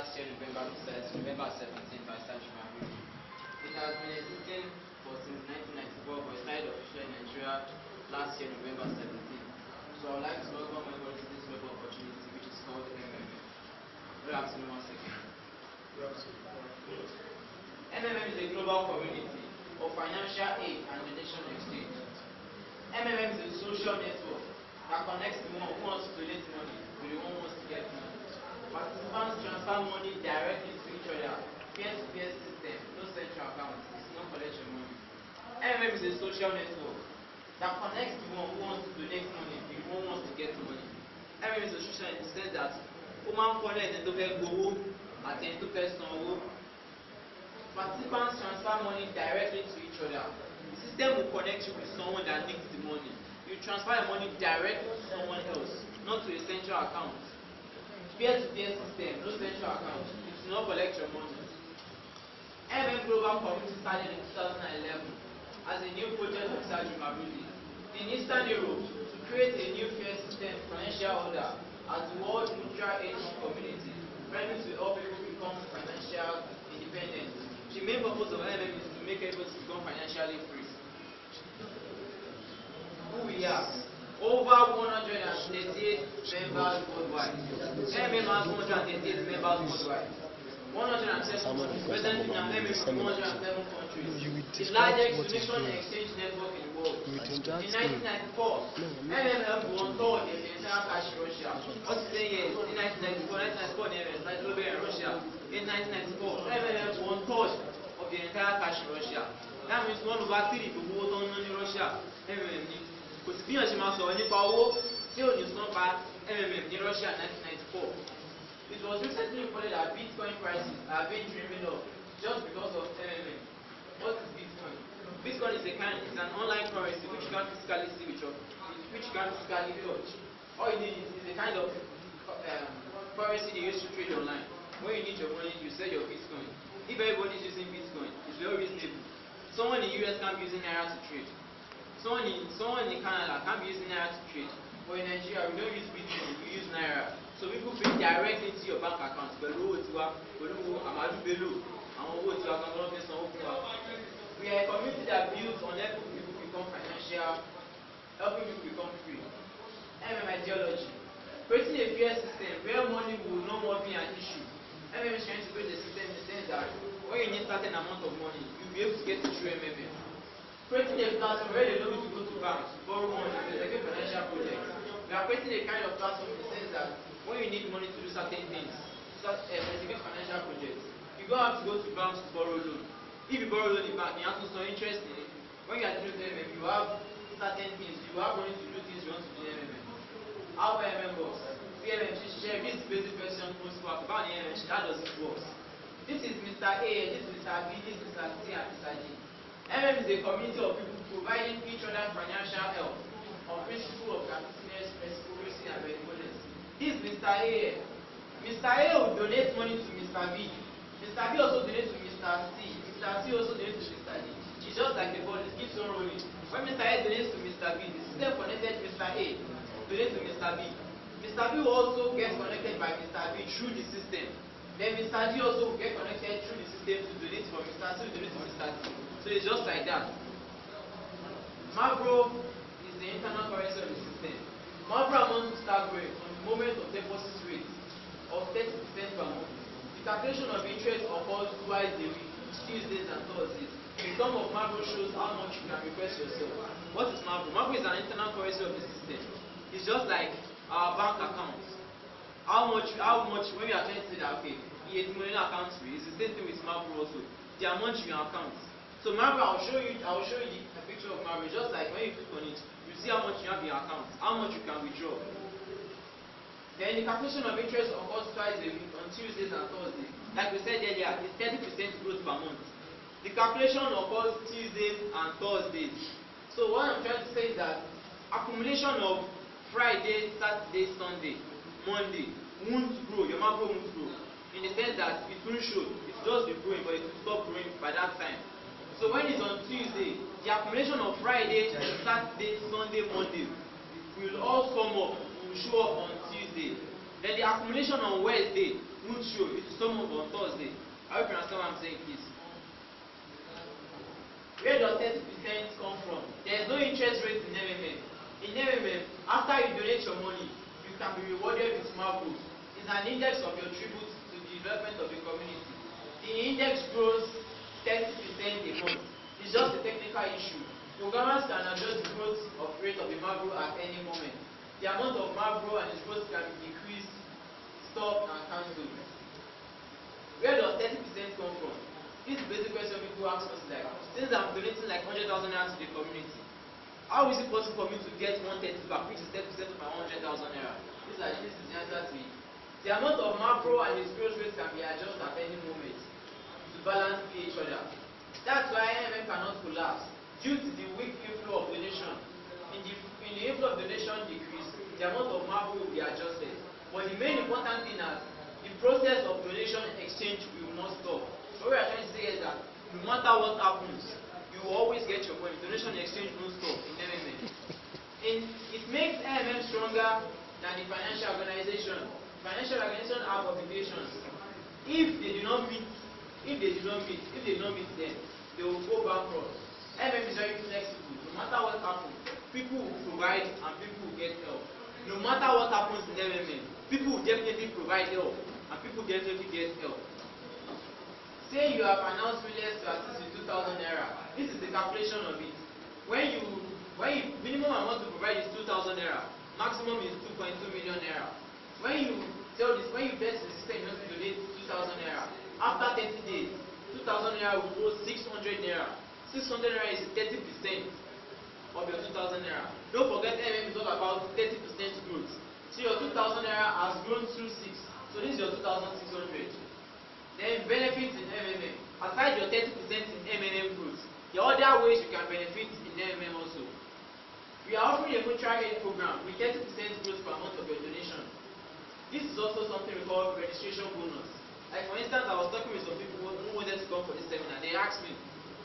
last year, November 17 by Sir Jimmy. It has been existing since 1994, but it started officially in Nigeria last year, November 17. So I would like to welcome everybody to this web opportunity, which is called MMM. Good afternoon once again. MMM is a global community of financial aid and donation exchange. MMM is a social network that connects the one who wants to donate money with the one who wants to get money. Participants transfer money directly to each other, peer-to-peer system, no central account, it's not collection money. MMM is a social network that connects the one who wants to donate money with the one who wants to get money. MMM is a social in the sense that woman connects and to pay go at the end to pay some. Participants transfer money directly to each other. The system will connect you with someone that needs the money. You transfer your money directly to someone else, not to a central account. Peer-to-peer system, no central account. You do not collect your money. MM Global Community started in 2011 as a new project of Sir Jimmy in Eastern Europe to create a new fair system for financial order as the world mutual aid community, ready to help people become financial independent. The main purpose of MM is to make everybody become financially free. Who we are? Over 138 members worldwide. MM has 138 members worldwide. 107 countries. Presently now, MM is 107 countries. The largest donation exchange network in the world. In 1994, MM helped one-third of the entire cash in Russia. What is saying here? In 1994, MM started global in Russia. In 1994, MM helped one-third of the entire cash in Russia. That means 1/3 of what on in Russia. MM needs. Kò sí bí ọ̀sẹ̀ máa sọ̀rọ̀ nípa owó tí ò ní san pa MMM ní Russia 1994. It was recently reported that Bitcoin prices have been dreaming up just because of MMM. What is Bitcoin? Bitcoin is an online currency which you can physically see which you can physically touch. All you need is a kind of currency they use to trade online. When you need your money, you sell your Bitcoin. If everybody is using Bitcoin, it's very reasonable. Someone in the US can be using Naira to trade. Someone in Canada can be using Naira to trade. But in Nigeria, we don't use Bitcoin, we use Naira. So people pay directly into your bank account. We are a community that builds on helping people become financial, helping people become free. MM ideology. Creating a fair system where money will no more be an issue. MM is trying to create a system in the sense that when you need a certain amount of money, you'll be able to get it through MMM. Creating a platform where they don't need to go to banks to borrow money to like a financial project. We are creating a kind of platform in the sense that when you need money to do certain things, specific financial projects, you don't have to go to banks to borrow loan. If you borrow loan in bank, you have to show interest in it. When you are doing MMM, you have certain things, you have money to do things you want to do in MMM. How MMM works? PMM share this basic question most work about the MMM, that doesn't work. This is Mr. A, this is Mr. B, this is Mr. C, and Mr. D. MM is a community of people providing each other financial help on principle of gratuitousness, reciprocity, and benevolence. This is Mr. A. Mr. A will donate money to Mr. B. Mr. B also donates to Mr. C. Mr. C also donates to Mr. D. It's just like a ball, it keeps on rolling. When Mr. A donates to Mr. B, the system connected Mr. A donates to Mr. B. Mr. B will also get connected by Mr. B through the system. Then Mr. D also will get connected through the system to donate for Mr. C to donate to Mr. D. So it's just like that. Macro is the internal currency of the system. Macro amount will start growing from the moment of deposit rate of 30% per month. The calculation of interest occurs twice a week, Tuesdays and Thursdays. The sum of macro shows how much you can request yourself. What is macro? Macro is an internal currency of the system. It's just like our bank accounts. How much when you are trying to say that okay, it's money account free, it's the same thing with macro also. The amount you account. So Marvel, I will show you a picture of Marvel. Just like when you click on it, you see how much you have in your account, how much you can withdraw. Then the calculation of interest occurs twice a week on Tuesdays and Thursdays. Like we said earlier, it's 30% growth per month. The calculation occurs Tuesdays and Thursdays. So what I'm trying to say is that accumulation of Friday, Saturday, Sunday, Monday won't grow. Your Marvel won't grow. In the sense that it won't show. It will just be growing, but it will stop growing by that time. So when it's on Tuesday, the accumulation of Friday, Saturday, Sunday, Monday will all sum up, will show up on Tuesday. Then the accumulation on Wednesday won't show. It will sum up on Thursday. I hope you understand what I'm saying, please. Where does 30% come from? There is no interest rate in MMM. In MMM, after you donate your money, you can be rewarded with marbles. It's an index of your tribute to the development of the community. The index grows 30% a month. It's just a technical issue. Programmers can adjust the growth of rate of the marble at any moment. The amount of marble and its growth can be decreased, stopped, and cancelled. Where does 30% come from? This is the basic question people ask us, like, since I'm donating like 100,000 naira to the community, how is it possible for me to get 130 back, which is 30% of my 100,000 naira? This is the answer to it. The amount of macro and its growth rate can be adjusted at any moment to balance each other. That's why MMM cannot collapse due to the weak inflow of donation. In the inflow of donation decrease, the amount of macro will be adjusted. But the main important thing is the process of donation exchange will not stop. So what we are trying to say is that no matter what happens, you will always get your money. Donation exchange won't stop in MMM. It makes MMM stronger than the financial organization. Financial organizations have obligations. If they do not meet them, they will go bankrupt. MMM is very flexible. No matter what happens, people will provide and people will get help. No matter what happens in MMM, people will definitely provide help and people definitely get help. Say you have announced millions to assist with 2,000 naira. This is the calculation of it. When you minimum amount to provide is 2,000 naira, maximum is 2.2 million naira. When you tell this, when you bet the system you want to donate 2,000 naira, after 30 days, 2,000 naira will go 600 naira. 600 naira is 30% of your 2,000 naira. Don't forget MM is all about 30% growth. So your 2,000 naira has grown through 6. So this is your 2,600. Then benefits in MMM. Aside your 30% in MMM growth, the other ways you can benefit in MMM also. We are offering a mutual aid program with 30% growth per month of your donation. This is also something we call registration bonus. Like for instance, I was talking with some people who wanted to come for this seminar. They asked me,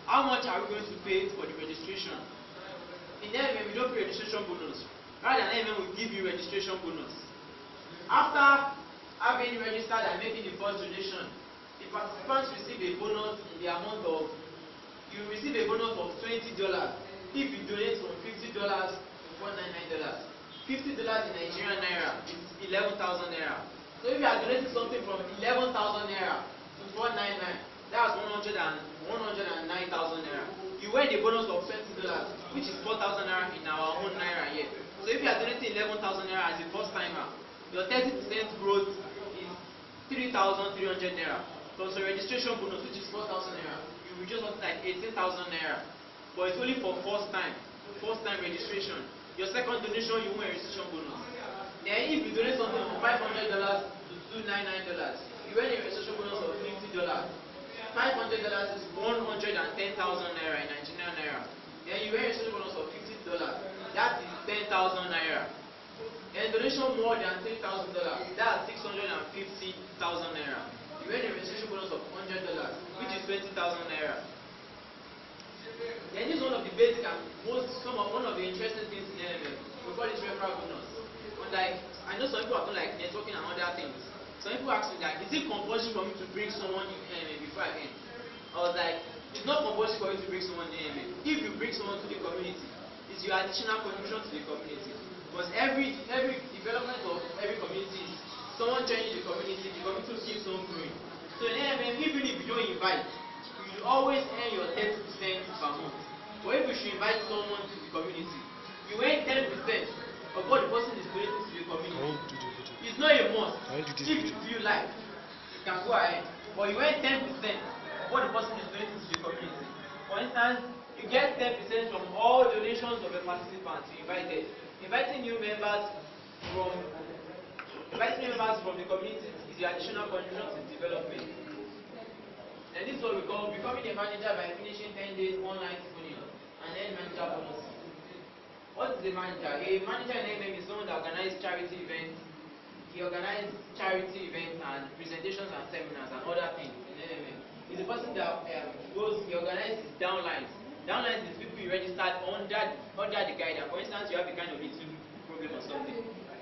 how much are we going to pay for the registration? In MMM, we don't pay registration bonus. Rather than MMM will give you registration bonus. After having registered and making the first donation, the participants receive a bonus in the amount of, you receive a bonus of $20 if you donate from $50 to $499. $50 in Nigerian naira is 11,000 naira. So if you are donating something from 11,000 naira to 499, that's 109,000 naira. You earn a bonus of $20, which is 4,000 naira in our own naira here. So if you are donating 11,000 naira as a first timer, your 30% growth is 3,300 naira. Plus the registration bonus, which is 4,000 naira, you will just something like 18,000 naira. But it's only for first time registration. Your second donation, you want a registration bonus. Then if you donate something from $500 to $299, you earn a registration bonus of $50. $500 is 110,000 naira in Nigerian naira. Then you earn a registration bonus of $50. That is 10,000 naira. Then donation more than $3,000, that's 650,000 naira. You earn a registration bonus of $100, which is 20,000 naira. Then this is one of the basic and one of the interesting things in MMM. We call it referral bonus. And like, I know some people are doing like networking and other things. Some people ask me that, is it compulsory for me to bring someone in MMM before I end? I was like, it's not compulsory for you to bring someone in MMM. If you bring someone to the community, it's your additional contribution to the community. Because every development of every community, someone joining the community will keep on growing. So in MMM, even if you don't invite, you always earn your 10% per month. But if you should invite someone to the community, you earn 10% of what the person is donating to the community. It's not a must. If you feel like, you can go ahead. But you earn 10% of what the person is donating to the community. For instance, you get 10% from all donations of a participant you invited. Inviting new members from the community is the additional contribution to development. And this is what we call becoming a manager by finishing 10 days online schooling and then manager bonus. What is a manager? A manager in MMM is someone that organizes charity events. He organizes charity events and presentations and seminars and other things in MMM. He's the person that he organizes downlines. Downlines is people you registered under the guide. For instance, you have a kind of little problem or something.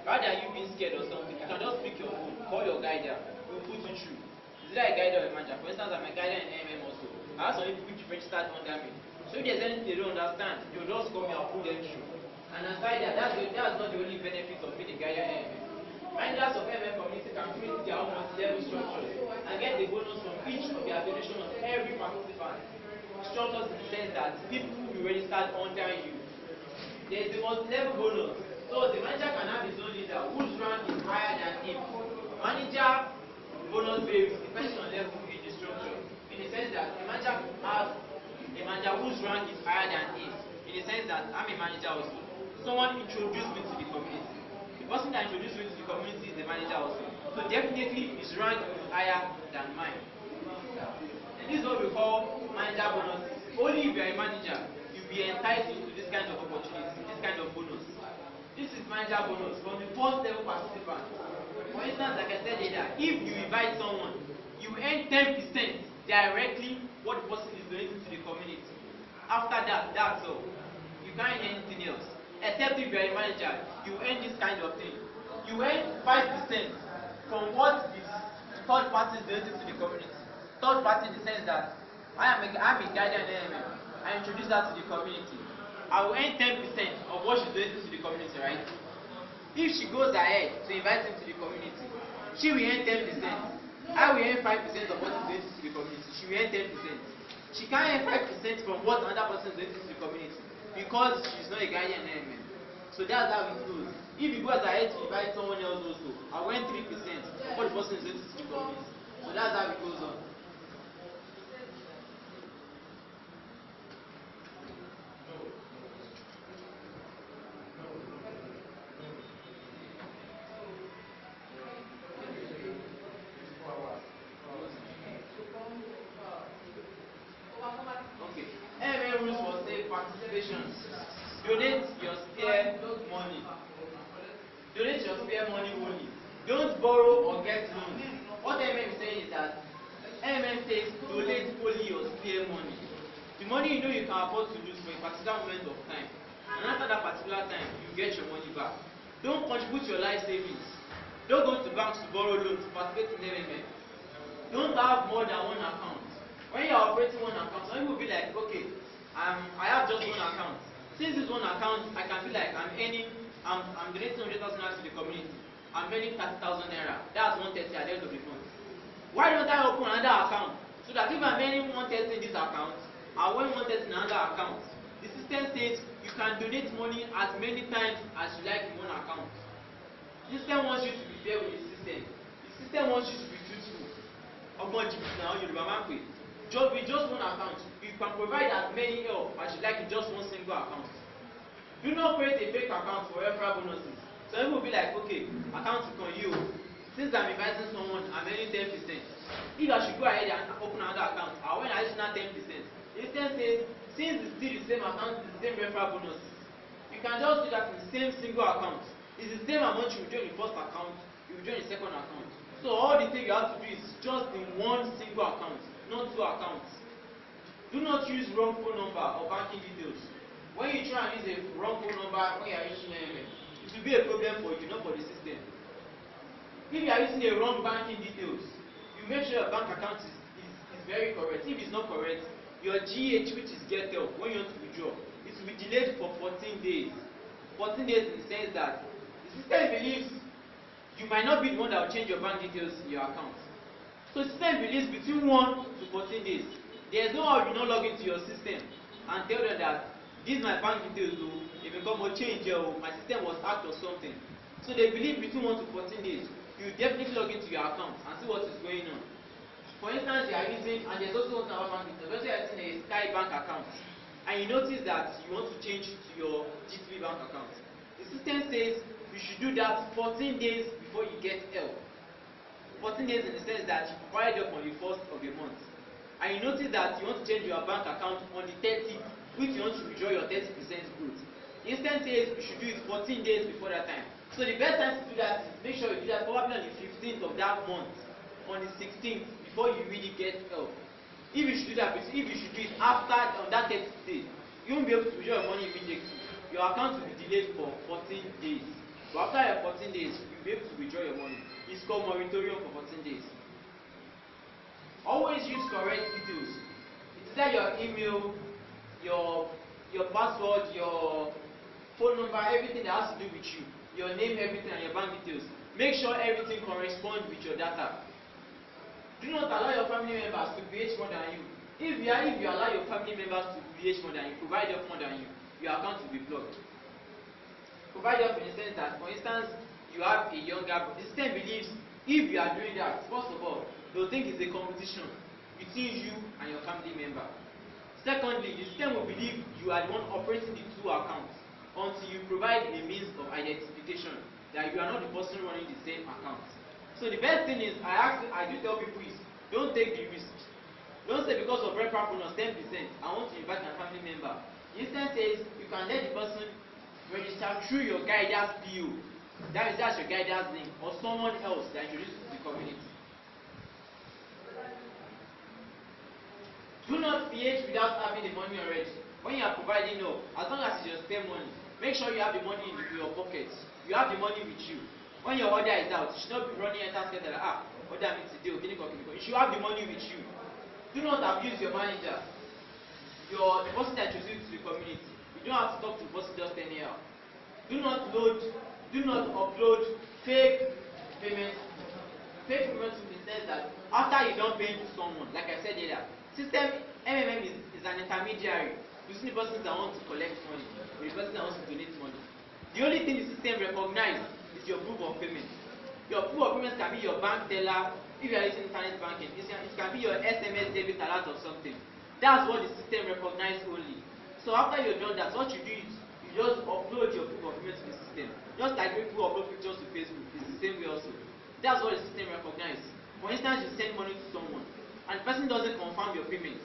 Rather than you being scared or something, you can just pick your phone, call your guide. will put you through. Is it like a guide or a manager? For instance, I'm a guide in AMM also. I have some people which registered under me. So if there's anything they don't understand, they'll just come here and put them through. And aside that, that's not the only benefit of being a guide in AMM. Managers of AMM community can create their own multi-level structures and get the bonus from each of the affiliation of every participant. Structures in the sense that people will be registered under you. There is the multi-level bonus. So the manager can have his own leader whose rank is higher than him. Manager bonus varies depending on level in the structure. In the sense that the manager has a manager whose rank is higher than his. In the sense that I'm a manager also. Someone introduced me to the community. The person that introduced me to the community is the manager also. So definitely his rank is higher than mine. And this is what we call manager bonuses. Only if you are a manager, you'll be entitled to this kind of opportunity, this kind of bonus. This is manager bonus from the first level participant. For instance, like I said earlier, if you invite someone, you earn 10% directly what the person is donating to the community. After that, that's all. You can't earn anything else. Except if you are a manager, you earn this kind of thing. You earn 5% from what the third party is donating to the community. Third party in the sense that I'm a guardian AMM. I introduce that to the community. I will earn 10% of what she's donating to the community, right? If she goes ahead to invite him to the community, she will earn 10%. I will earn 5% of what she's donating to the community. She will earn 10%. She can't earn 5% from what another person is donating to the community because she's not a guardian AMM. So that's how it goes. If you go ahead to invite someone else also, I will earn 3% of what the person is donating to the community. So that's how it goes on. Okay. AMM rules for safe participation. Donate your spare money. Donate your spare money only. Don't borrow or get loans. What AMM is saying is that AMM says donate only your spare money. The money you know you can afford to lose for a particular moment of time. And after that particular time, you get your money back. Don't contribute your life savings. Don't go to banks to borrow loans to participate in AMM. Don't have more than one account. When you are operating one account, some people will be like, okay, I have just one account. Since this one account, I can feel like I'm donating 100,000 naira to the community. I'm earning 30,000 naira. That's 130 at the end of the month. Why don't I open another account? So that if I'm earning 130 in this account, I want 130 in another account. The system says you can donate money as many times as you like in one account. The system wants you to be fair with the system. The system wants you to be truthful. Now you remember with just one account, you can provide as many help as you like in just one single account. Do not create a fake account for referral bonuses. Some people will be like, okay, account on you. Since I'm inviting someone, I'm earning 10%. If I should go ahead and open another account, I will earn additional 10%. The system says, since it's still the same account, it's the same referral bonuses. You can just do that in the same single account. It's the same amount you withdraw in the first account, you withdraw in the second account. So all the thing you have to do is just in one single account, not two accounts. Do not use wrong phone number or banking details. When you try and use a wrong phone number when you are using AMM, it will be a problem for you, not for the system. If you are using a wrong banking details, you make sure your bank account is very correct. If it's not correct, your GH, which is get help, when you want to withdraw, it will be delayed for 14 days. 14 days in the sense that the system believes you might not be the one that will change your bank details in your account. So the system believes between 1 to 14 days. There's no how you not log into your system and tell them that this is my bank details, though. If you come or change my system was hacked or something. So they believe between 1 to 14 days, you definitely log into your account and see what is going on. For instance, you are using, and there's also one other bank details, you are using a Sky Bank account, and you notice that you want to change to your GTB bank account. The system says you should do that 14 days before you get help. 14 days in the sense that you provide help on the 1st of the month. And you notice that you want to change your bank account on the 30th, which you want to withdraw your 30% growth. The instant says you should do it 14 days before that time. So the best time to do that is make sure you do that probably on the 15th of that month, on the 16th, before you really get help. If you should do that, if you should do it after on that 30th day, you won't be able to withdraw your money immediately. Your account will be delayed for 14 days. But after your 14 days, you'll be able to withdraw your money. It's called moratorium for 14 days. Always use correct details. It's like your email, your password, your phone number, everything that has to do with you, your name, everything, and your bank details. Make sure everything corresponds with your data. Do not allow your family members to pH more than you. If you allow your family members to pH more than you, provide up more than you, your account will be blocked. Provide up in the sense that, for instance, you have a younger, the system believes if you are doing that, first of all, they'll think it's a competition between you and your family member. Secondly, the system will believe you are the one operating the two accounts until you provide a means of identification that you are not the person running the same account. So the best thing is, I do tell people is, don't take the risk. Don't say because of referral bonus 10%, I want to invite my family member. The instance says you can let the person register through your guidance PO. That's your guidance name, or someone else that introduces to the community. Do not pH without having the money already. When you are providing up, as long as it's your spare money, make sure you have the money in your pocket. You have the money with you. When your order is out, you should not be running enter like order me today, okay, you should have the money with you. Do not abuse your manager, the person that introduced to the community. You don't have to talk to the person just anyhow. Do not upload fake payments. Fake payments in the sense that after you don't pay to someone, like I said earlier, system MMM is an intermediary between the person that wants to collect money or the person that wants to donate money. The only thing the system recognizes is your proof of payment. Your proof of payment can be your bank teller. If you are using internet banking, it can be your SMS debit alert or something. That's what the system recognizes only. So after you're done that, what you do is you just upload your proof of payment to the system. Just like people upload pictures to Facebook, it's the same way also. That's what the system recognizes. For instance, you send money to someone and the person doesn't confirm your payment.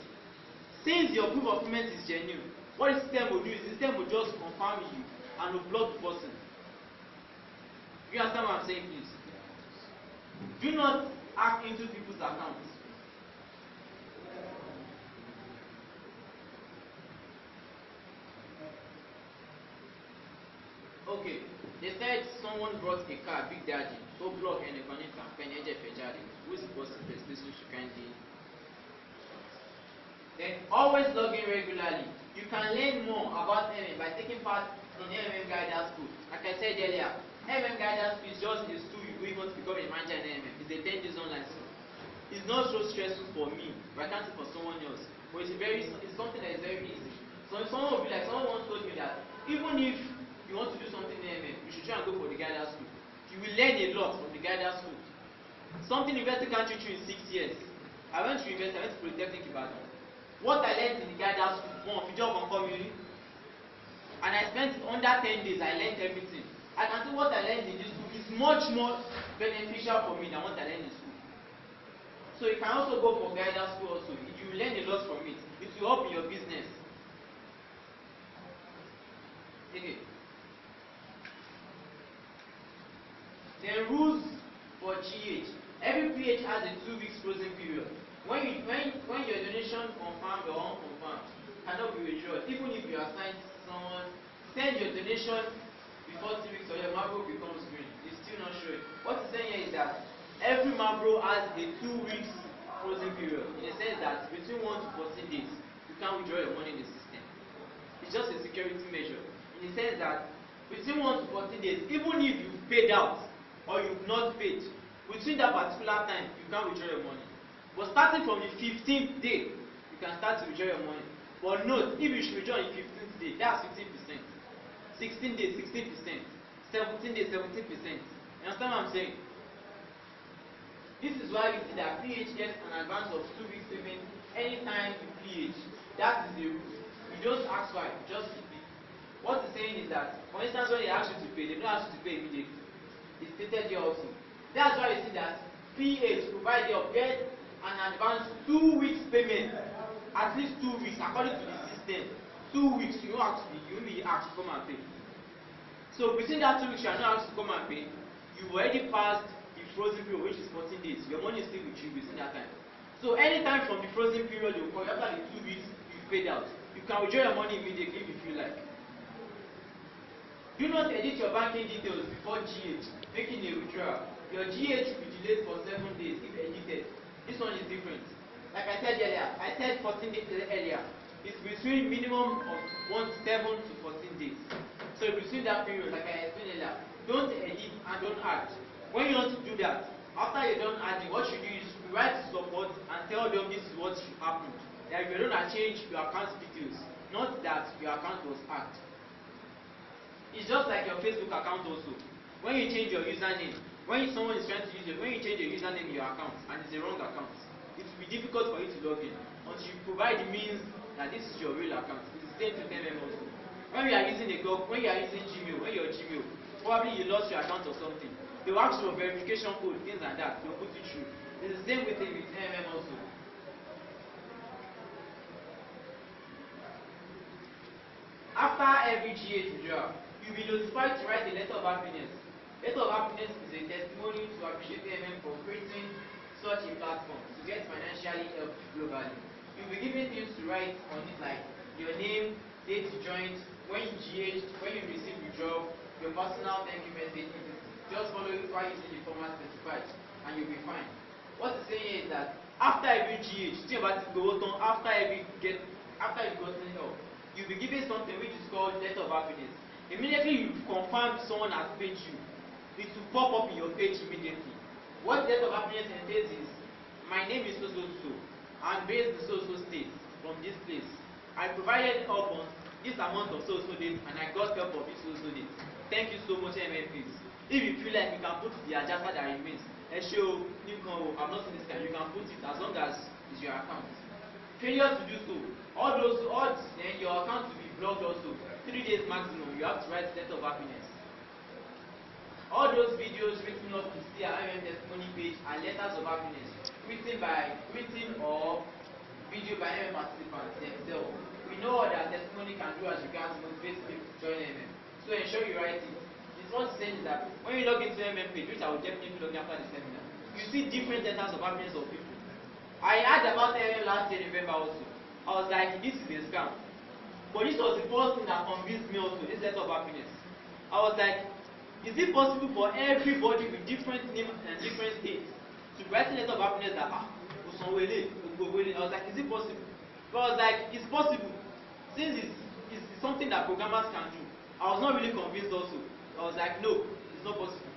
Since your proof of payment is genuine, what the system will do is the system will just confirm you and will block the person. You understand what I'm saying, please? Do not hack into people's accounts. Okay, they said someone brought a car, Big Daddy, go block and connect and Penny Fejadi. Who is the person that this should kindly? Then always log in regularly. You can learn more about MM by taking part in MM Guidance School. Like I said earlier, MM Guidance School is just a school you go even to become a manager in MM. It's a 10 days online school. It's not so stressful for me, but I can't say for someone else. But it's something that is very easy. So if someone will be like, someone once told me that even if you want to do something in MM, you should try and go for the guidance school. You will learn a lot from the guidance school. Something university can't teach you in 6 years. I went to university, I went to Polytechnic Ibadan. What I learned in the guidance school, one, job on community, and I spent under 10 days, I learned everything. I can say what I learned in this school is much more beneficial for me than what I learned in school. So you can also go for guidance school also. You learn a lot from it. It will help in your business. Okay. The rules for GH. Every PH has a 2 weeks closing period. When your donation confirmed or unconfirmed cannot be withdrawn, even if you assign someone, send your donation before 2 weeks or your Mabro becomes green. It's still not showing. What it's saying here is that every Mabro has a 2 weeks closing period. In the sense that between 1 to 14 days, you can't withdraw your money in the system. It's just a security measure. In the sense that between 1 to 14 days, even if you paid out or you've not paid, between that particular time, you can't withdraw your money. But starting from the 15th day, you can start to withdraw your money. But note, if you should withdraw on the 15th day, that's 15%. 16 days, 16%. 17 days, 17%. You understand what I'm saying? This is why you see that PH gets an advance of 2 weeks payment anytime you PH. That is the rule. You don't ask why, just keep it. What it's saying is that, for instance, when they ask you to pay, they don't ask you to pay immediately. It's stated here also. That's why you see that PH provide your get an advance 2 weeks payment, at least 2 weeks according to the system. 2 weeks you won't be asked to come and pay. So between that 2 weeks you are not asked to come and pay, you've already passed the frozen period, which is 14 days. Your money is still with you within that time. So anytime from the frozen period you call, after the 2 weeks you've paid out, you can withdraw your money immediately if you like. Do not edit your banking details before GH, making a withdrawal. Your GH will be delayed for 7 days if edited. This one is different. Like I said earlier, I said 14 days earlier. It's between minimum of 7 to 14 days. So between that period, like I explained earlier, don't edit and don't add. When you want to do that, after you're done adding, what you do is you write support and tell them this is what happened. That you're going to change your account details, not that your account was hacked. It's just like your Facebook account also. When you change your username, when someone is trying to use it, when you change your username in your account and it's a wrong account, it will be difficult for you to log in until you provide the means that this is your real account. It's the same to them also. When you are using when you are using Gmail, when you're Gmail, probably you lost your account or something. They will ask for verification code, things like that. They'll put it through. It's the same with also. After every GH withdrawal, you'll be notified to write a letter of happiness. Letter of happiness is a testimony to appreciate for creating such a platform to get financially helped globally. You'll be given things to write on it like your name, date you joined, when you GH, when you receive withdrawal, your personal thank you message. Just follow it while using the format specified and you'll be fine. What it's saying is that after every GH, think about it, after you've gotten help, you'll be given something which is called letter of happiness. Immediately you confirm someone has paid you, it will pop up in your page immediately. What letter of happiness entails is, my name is so I'm based in so state from this place. I provided help on this amount of so date and I got help of this so date. Thank you so much, MFPs. If you feel like you can put the adjustment that remains, show I'm not in this kind, you can put it as long as it's your account. Failure to do so, all odds, then your account will be blocked also. 3 days maximum, you have to write letter of happiness. All those videos written up to see our testimony page are letters of happiness, written or video by participants themselves. We know what their testimony can do as regards motivate people to join so ensure you write it. What I'm saying is that when you log into page, which I will definitely log after the seminar, you see different letters of happiness of people. I heard about last year November also. I was like, this is a scam. But this was the first thing that convinced me also, this letter of happiness. I was like, is it possible for everybody with different names and different states to write a letter of happiness that I was like, is it possible? But I was like, it's possible. Since it's something that programmers can do. I was not really convinced also. I was like, no, it's not possible.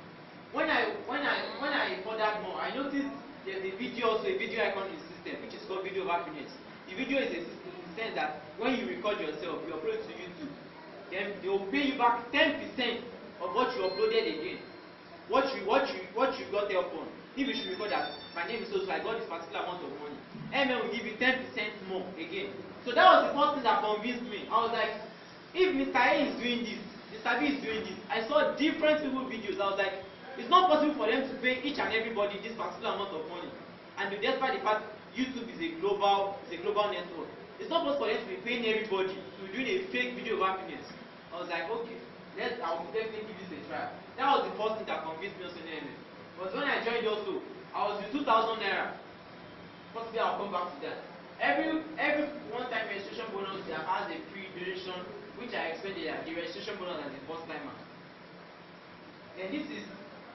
When I furthered more, I noticed there's a video icon in the system, which is called video of happiness. The video is a system in the sense that when you record yourself, you upload it to YouTube, then they will pay you back 10% of what you uploaded again. What you got help on. If you should record that my name is so I got this particular amount of money, will give you 10% more again. So that was the first thing that convinced me. I was like, if Mr. A is doing this, Mr. B is doing this. I saw different people videos. I was like, it's not possible for them to pay each and everybody this particular amount of money. And despite the fact YouTube is a global network, it's not possible for them to be paying everybody to do a fake video of happiness. I was like, okay, I will definitely give this a try. That was the first thing that convinced me also in MA. But when I joined also, I was with 2,000 naira. Possibly I'll come back to that. Every one-time registration bonus that has a pre-duration, which I explained earlier, the registration bonus as a first timer. Then this is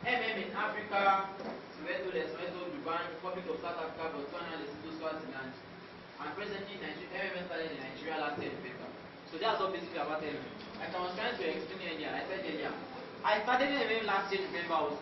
in Africa, Soweto, Dubai, Republic of South Africa, Botswana, Lesotho, Swaziland, and presently MMM started in Nigeria last year in November. So that's all basically about MMM. Like I was trying to explain earlier, I said earlier, I started MMM last year in November.